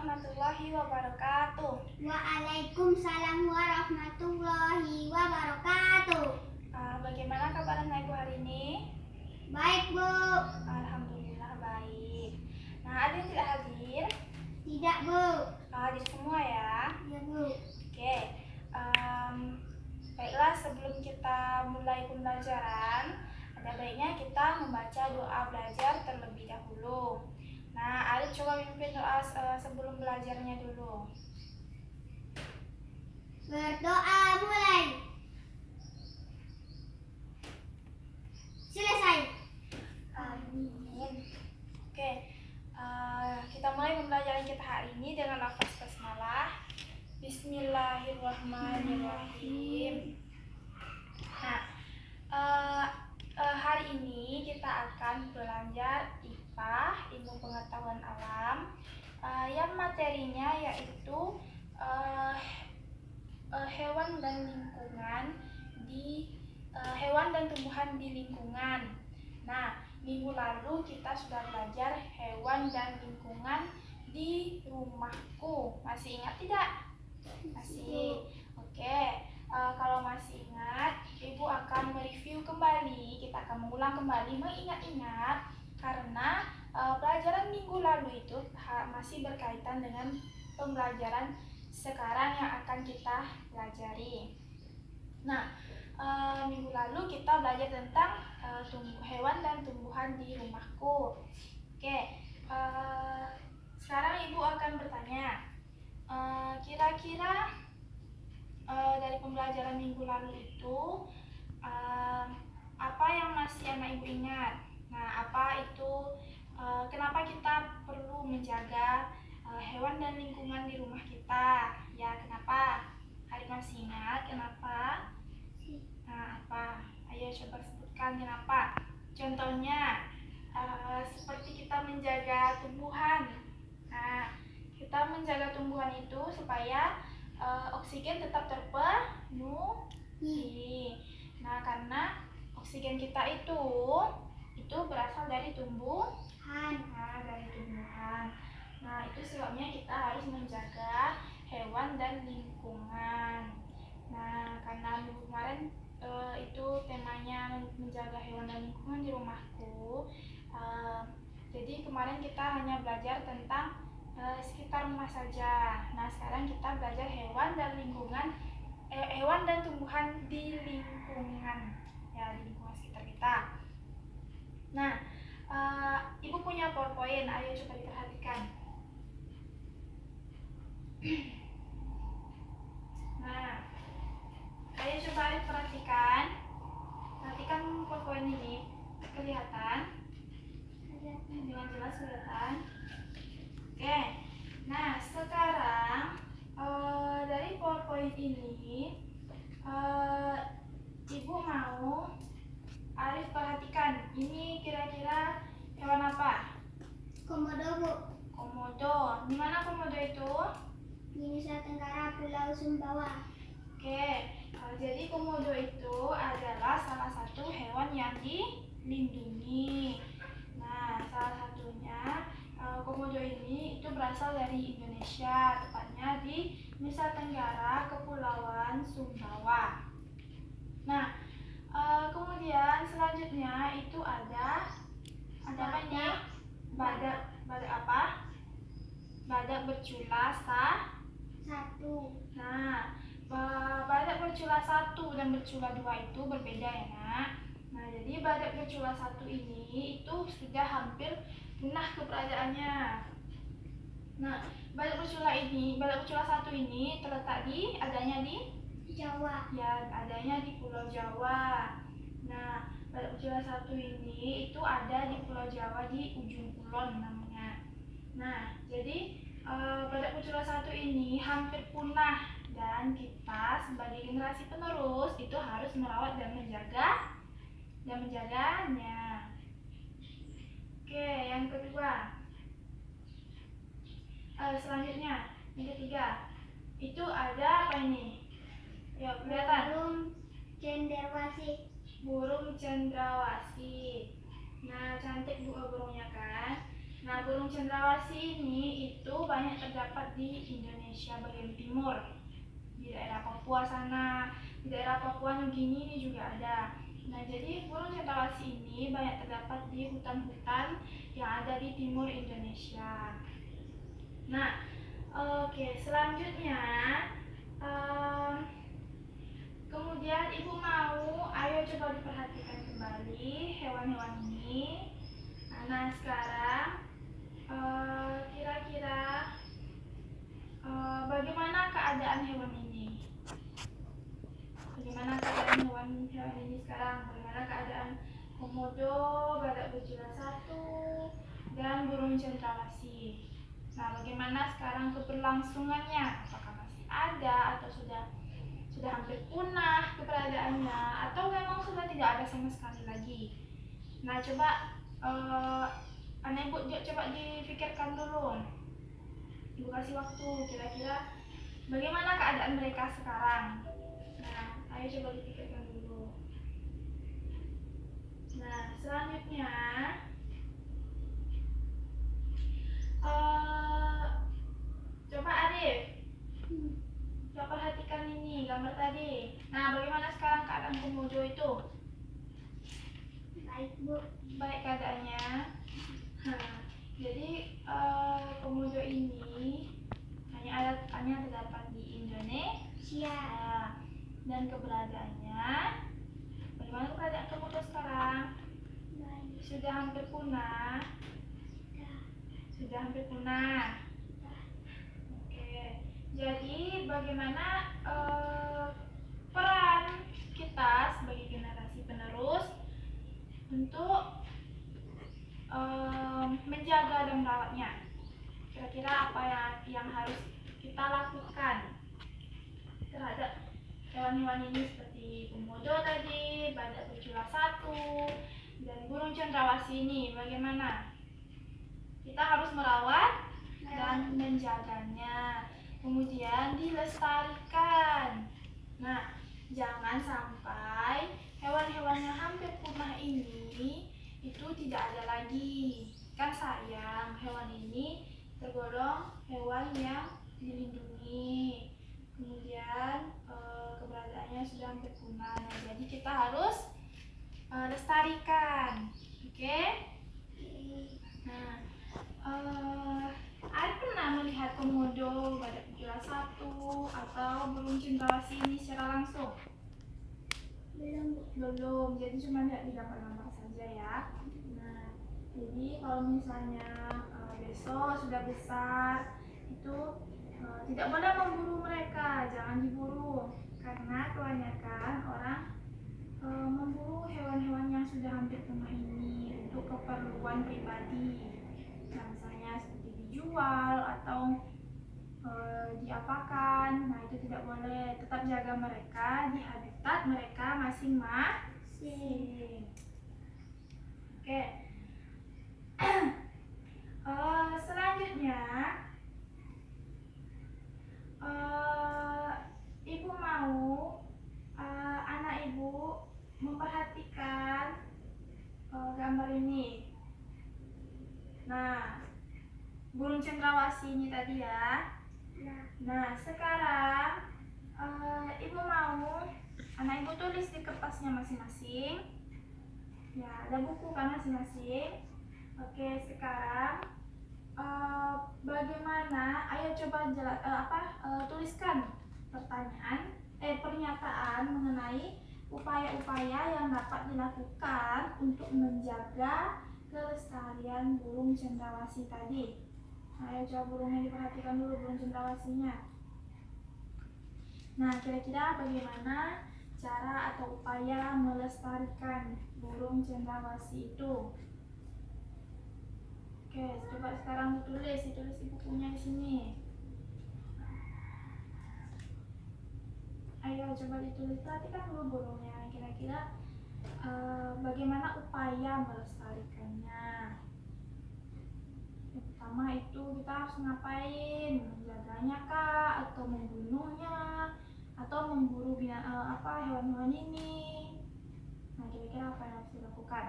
warahmatullahi wabarakatuh. Waalaikumsalam warahmatullahi wabarakatuh. Bagaimana kabar anak ibu hari ini? Baik, Bu. Alhamdulillah baik. Nah, ada yang tidak hadir? Tidak, Bu. Hadir semua ya? Ya, Bu. Oke. Baiklah, sebelum kita mulai pembelajaran, ada baiknya kita membaca doa belajar terlebih dahulu. Nah, Arif coba pimpin doa sebelum belajarnya dulu. Berdoa mulai. Selesai. Amin. Oke, kita mulai pembelajaran kita hari ini dengan lafaz basmalah. Bismillahirrahmanirrahim. Nah, hari ini kita akan belajar IPA, ilmu pengetahuan alam, yang materinya yaitu hewan dan lingkungan hewan dan tumbuhan di lingkungan. Nah, minggu lalu kita sudah belajar hewan dan lingkungan di rumahku. Masih ingat tidak? Masih. Oke. Kalau masih ingat, Ibu akan mereview kembali. Kita akan mengulang kembali, mengingat-ingat, karena pelajaran minggu lalu itu masih berkaitan dengan pembelajaran sekarang yang akan kita pelajari. Nah, minggu lalu kita belajar tentang hewan dan tumbuhan di rumahku. Oke, sekarang Ibu akan bertanya, kira-kira dari pembelajaran minggu lalu itu apa yang masih anak Ibu ingat? Nah, apa itu? Kenapa kita perlu menjaga hewan dan lingkungan di rumah kita? Ya, kenapa? Hari masih ingat kenapa? Nah, apa? Ayo coba sebutkan kenapa. Contohnya, seperti kita menjaga tumbuhan. Nah, kita menjaga tumbuhan itu supaya oksigen tetap terpenuhi. Nah, karena oksigen kita itu berasal dari tumbuhan. Nah, itu sebabnya kita harus menjaga hewan dan lingkungan. Nah, karena minggu kemarin itu temanya menjaga hewan dan lingkungan di rumahku. Jadi kemarin kita hanya belajar tentang sekitar rumah saja. Nah, sekarang kita belajar hewan dan tumbuhan di lingkungan, ya, di lingkungan sekitar kita. Nah, Ibu punya PowerPoint, ayo coba diperhatikan. Nah, ayo coba perhatikan PowerPoint ini, kelihatan? Dengan jelas kelihatan. Oke, nah sekarang dari PowerPoint ini Ibu mau Arif perhatikan, ini kira-kira hewan apa? Komodo, Bu. Komodo. Di mana komodo itu? Di Nusa Tenggara, Pulau Sumbawa. Oke, jadi komodo itu adalah salah satu hewan yang dilindungi. Nah, salah satunya komodo ini itu berasal dari Indonesia, tepatnya di Nusa Tenggara, Kepulauan Sumbawa. Nah, kemudian selanjutnya itu ada apa ini? Badak apa? Badak bercula satu. Nah, badak bercula 1 dan bercula 2 itu berbeda ya, Nak. Nah, jadi badak bercula 1 ini itu sudah hampir punah keberadaannya. Nah, badak bercula 1 ini adanya di Jawa. Ya, adanya di Pulau Jawa. Nah, badak bercula 1 ini itu ada di Pulau Jawa di ujung kulon namanya. Nah, jadi badak bercula 1 ini hampir punah dan kita sebagai generasi penerus itu harus merawat dan menjaganya. Oke, yang kedua. Selanjutnya, yang ketiga. Itu ada apa ini? Ya, kelihatan. Burung cendrawasih. Nah, cantik burungnya kan? Nah, burung cendrawasih ini itu banyak terdapat di Indonesia bagian timur, di daerah Papua sana, di daerah Papua Nugini ini juga ada. Nah, jadi burung cendrawasih ini banyak terdapat di hutan-hutan yang ada di timur Indonesia. Nah, oke, selanjutnya kemudian ibu mau, ayo coba diperhatikan kembali hewan-hewan ini. Nah, sekarang kira-kira bagaimana keadaan hewan ini? Bagaimana keadaan hewan ini sekarang? Bagaimana keadaan komodo, badak berjula 1, dan burung cendrawasih? Nah, bagaimana sekarang keberlangsungannya? Apakah masih ada atau sudah hampir punah keberadaannya, atau memang sudah tidak ada sama sekali lagi? Nah, coba anak ibu coba dipikirkan dulu. Ibu kasih waktu, kira-kira bagaimana keadaan mereka sekarang. Nah, ayo coba dipikirkan dulu. Nah, selanjutnya coba Arif, coba perhatikan ini gambar tadi. Nah, bagaimana sekarang keadaan komodo itu? Baik, Bu. Baik keadaannya. Nah, jadi komodo ini hanya terdapat di Indonesia. Dan keberadaannya, bagaimana keadaan komodo sekarang? Baik. Sudah hampir punah. Sudah hampir punah. Oke. Jadi bagaimana peran kita sebagai generasi penerus untuk menjaga dan merawatnya? Kira-kira apa yang harus kita lakukan terhadap hewan-hewan ini seperti komodo tadi, badak berjula 1, dan burung cendrawasih ini? Bagaimana? Kita harus merawat dan menjaganya, kemudian dilestarikan. Nah, jangan sampai hewan-hewan yang hampir punah ini itu tidak ada lagi. Kan sayang, hewan ini tergolong hewan yang dilindungi, kemudian keberadaannya sudah hampir punah. Nah, jadi kita harus lestarikan. Oke? Nah, Ari pernah melihat komodo, badak berjula 1, atau burung cendrawasih ini secara langsung? Belum. Jadi cuma lihat di gambar-gambar saja ya. Nah, jadi kalau misalnya besok sudah besar itu tidak boleh memburu mereka, jangan diburu, karena kebanyakan orang memburu hewan-hewan yang sudah hampir punah ini untuk keperluan pribadi. Nah, misalnya seperti dijual atau diapakan. Nah, itu tidak boleh. Tetap jaga mereka di habitat mereka masing-masing. Oke. Selanjutnya ibu mau anak ibu memperhatikan gambar ini. Nah, burung cendrawasih ini tadi ya. Nah, sekarang ibu mau anak ibu tulis di kertasnya masing-masing. Ya, ada buku kan masing-masing. Oke, sekarang bagaimana? Ayo coba tuliskan pernyataan mengenai upaya-upaya yang dapat dilakukan untuk menjaga kelestarian burung cendrawasih tadi. Ayo coba burungnya diperhatikan dulu, burung cendrawasihnya. Nah, kira-kira bagaimana cara atau upaya melestarikan burung cendrawasih itu? Oke, coba sekarang ditulis di bukunya di sini. Ayo coba ditulis, perhatikan dulu burungnya. Kira-kira bagaimana upaya melestarikannya? Yang pertama itu kita harus ngapain? Menjaganya kah? Atau membunuhnya? Atau memburu hewan-hewan ini? Nah, kira-kira apa yang harus dilakukan?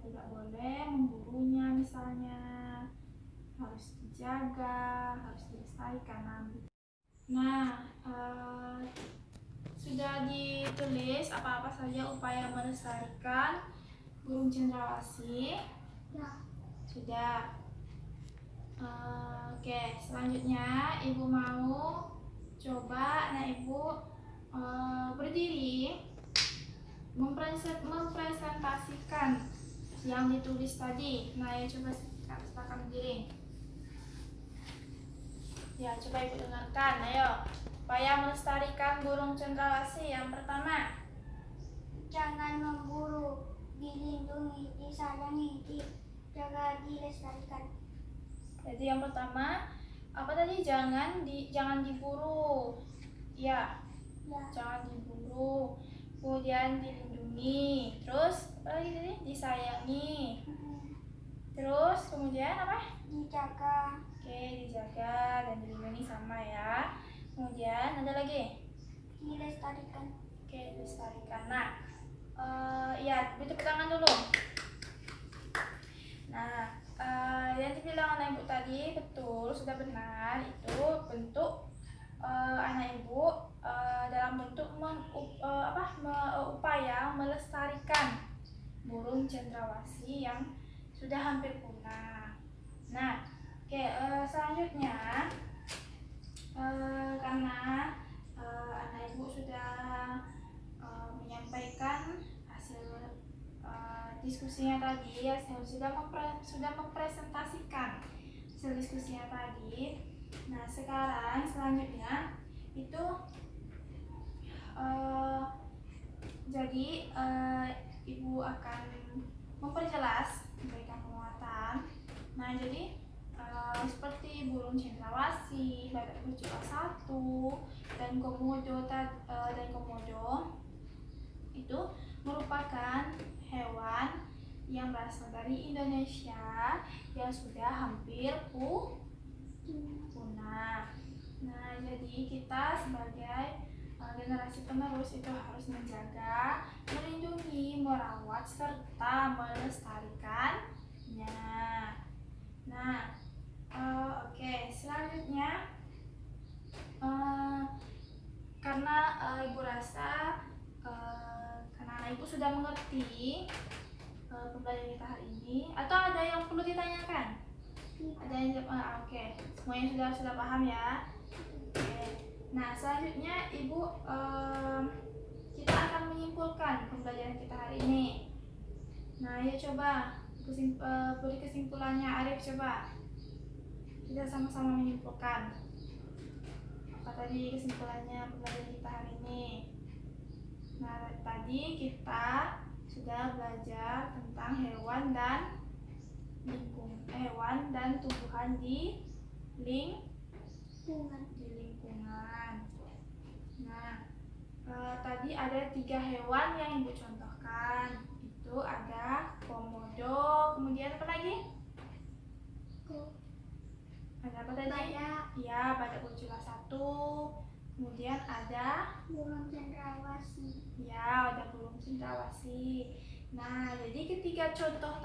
tidak boleh memburunya misalnya, harus dijaga, harus dilestarikan. Nah, sudah ditulis apa-apa saja upaya melestarikan burung cendrawasih? Ya. Sudah. Oke, selanjutnya ibu mau coba, nah ibu berdiri mempresentasikan yang ditulis tadi. Nah, ya coba silakan berdiri. Ya, coba ibu dengarkan. Ayo, upaya melestarikan burung cendrawasih yang pertama. Jangan memburu, dilindungi, disayangi, dijaga, dilestarikan. Jadi yang pertama apa tadi? Jangan diburu. Ya, Ya. jangan diburu. Kemudian dilindungi. Terus apa lagi tadi? Disayangi. Terus kemudian apa? Dijaga. Oke, dijaga dan dilindungi sama ya. Kemudian ada lagi? Dilestarikan. Oke, dilestarikan. Nah, ya, tepuk tangan dulu. Nah, yang dibilang anak ibu tadi betul, sudah benar. Itu bentuk anak ibu dalam bentuk upaya melestarikan burung cendrawasih yang sudah hampir punah. Nah, oke, selanjutnya karena anak ibu sudah menyampaikan hasil diskusinya tadi, sudah mempresentasikan hasil diskusinya tadi. Nah, sekarang selanjutnya itu jadi ibu akan memperjelas, memberikan penguatan. Nah, jadi seperti burung cendrawasih, badak berjula 1, dan komodo itu merupakan hewan yang berasal dari Indonesia yang sudah hampir punah. Nah, jadi kita sebagai generasi penerus itu harus menjaga, melindungi, merawat, serta melestarikannya. Nah, oke, selanjutnya karena ibu rasa karena anak ibu sudah mengerti pembelajaran kita hari ini, atau ada yang perlu ditanyakan? Ada yang oke, semuanya sudah paham ya. Oke. Nah, selanjutnya ibu kita akan menyimpulkan pembelajaran kita hari ini. Nah, ya coba beri kesimpulannya. Arif, coba kita sama-sama menyimpulkan apa tadi kesimpulannya pembelajaran kita hari ini. Nah, tadi kita sudah belajar tentang hewan dan tumbuhan di lingkungan. Nah, tadi ada 3 hewan yang ibu contohkan. Itu ada komodo, kemudian apa lagi? Ada apa tadi? Badak. Ya, badak berjula 1. Kemudian ada Burung cendrawasih. ya, ada burung cendrawasih. Nah, jadi ketiga contoh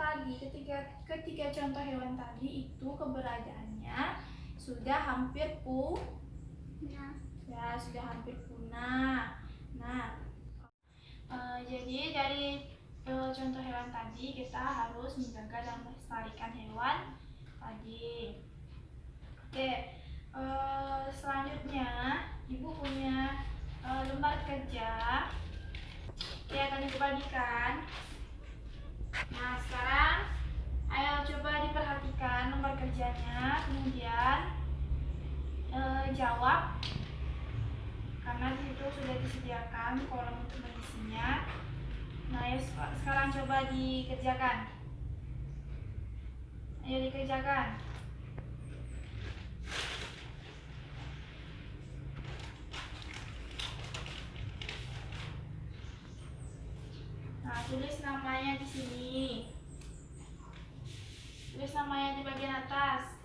contoh hewan tadi itu keberadaannya sudah hampir Nah, ya, sudah hampir punah. Nah, jadi dari contoh hewan tadi kita harus menjaga dan melestarikan hewan tadi. Oke, selanjutnya ibu punya lembar kerja yang akan ibu bagikan. Nah, sekarang ayo coba diperhatikan lembar kerjanya, kemudian jawab karena di situ sudah disediakan kolom untuk mengisinya. Nah, ya sekarang coba dikerjakan. Ayo dikerjakan. Nah, tulis namanya di sini. Tulis namanya di bagian atas.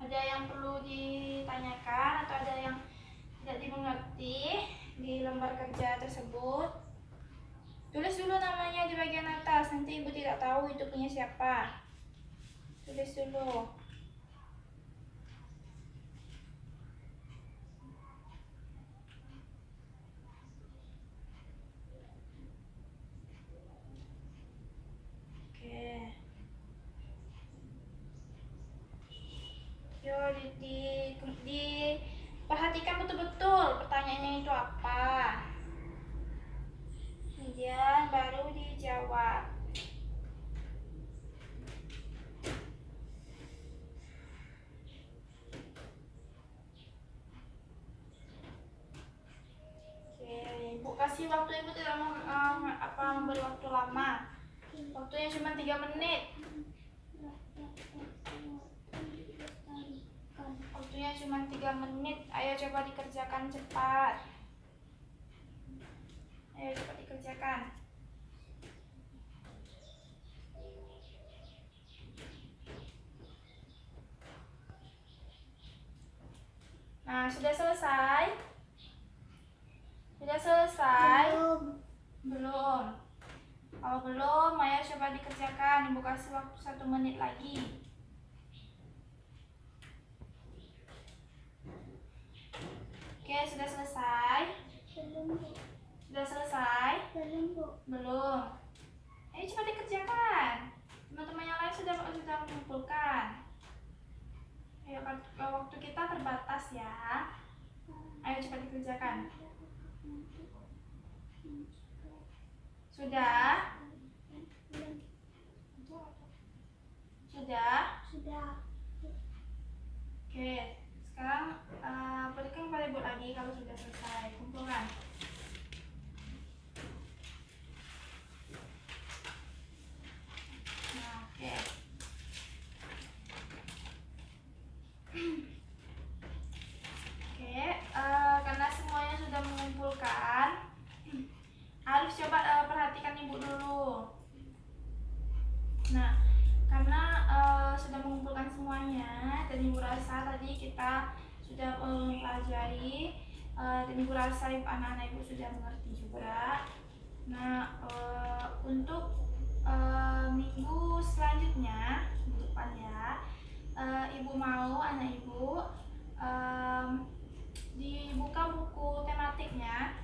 Ada yang perlu ditanyakan atau ada yang tidak dimengerti? di lembar kerja tersebut. Tulis dulu namanya di bagian atas, nanti ibu tidak tahu itu punya siapa. Tulis dulu. Oke. Yo, perhatikan betul-betul pertanyaannya itu apa. Kemudian baru dijawab. Oke, ibu kasih waktu, ibu tidak mau memberi waktu lama. Waktunya cuma 3 menit. Waktunya cuma 3 menit. Ayo coba dikerjakan cepat. Ayo cepat dikerjakan. Nah, sudah selesai? Sudah selesai? Belum. Kalau belum, ayo coba dikerjakan. Ibu kasih waktu 1 menit lagi. Oke, sudah selesai? Belum, Bu. Sudah selesai? Belum, Bu. Belum. Ayo cepat dikerjakan. Teman-teman yang lain sudah mengumpulkan. Ayo, waktu kita terbatas ya. Ayo cepat dikerjakan. Sudah? Sudah? Sudah. Oke, sekarang berikan kepada ibu lagi kalau sudah selesai. Kumpulkan. Nah, oke. Oke, karena semuanya sudah mengumpulkan, Arif coba perhatikan ibu dulu. Nah, karena sudah mengumpulkan semuanya dan ibu rasa tadi kita sudah mempelajari dan ibu rasa anak-anak ibu sudah mengerti juga. Nah, untuk minggu selanjutnya, minggu depan ya, ibu mau anak ibu dibuka buku tematiknya,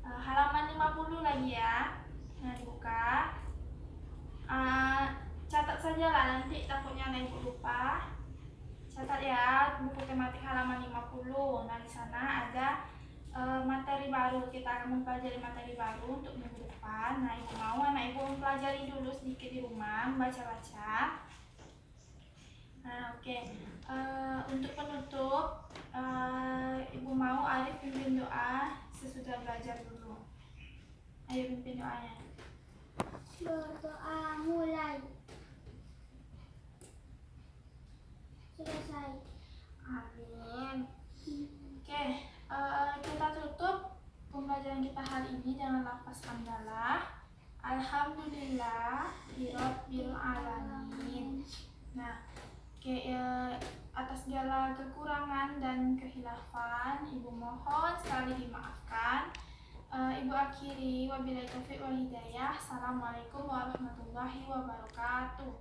halaman 50 lagi ya. Nah, dibuka. Catat saja lah, nanti takutnya anak ibu lupa. Catat ya, buku tematik halaman 50. Nah, di sana ada materi baru. Kita akan mempelajari materi baru untuk minggu depan. Nah, ibu mau anak ibu mempelajari dulu sedikit di rumah, membaca-baca. Nah, oke. Untuk penutup, ibu mau Arif pimpin doa sesudah belajar dulu. Ayo pimpin doanya. Berdoa mulai. Selesai. Amin. Oke, kita tutup pembelajaran kita hari ini dengan lafaz hamdalah. Alhamdulillah Rabbil alamin. Nah, atas segala kekurangan dan kehilafan, ibu mohon sekali dimaafkan. Ibu akhiri wabillahi taufiq wal hidayah. Assalamualaikum warahmatullahi wabarakatuh.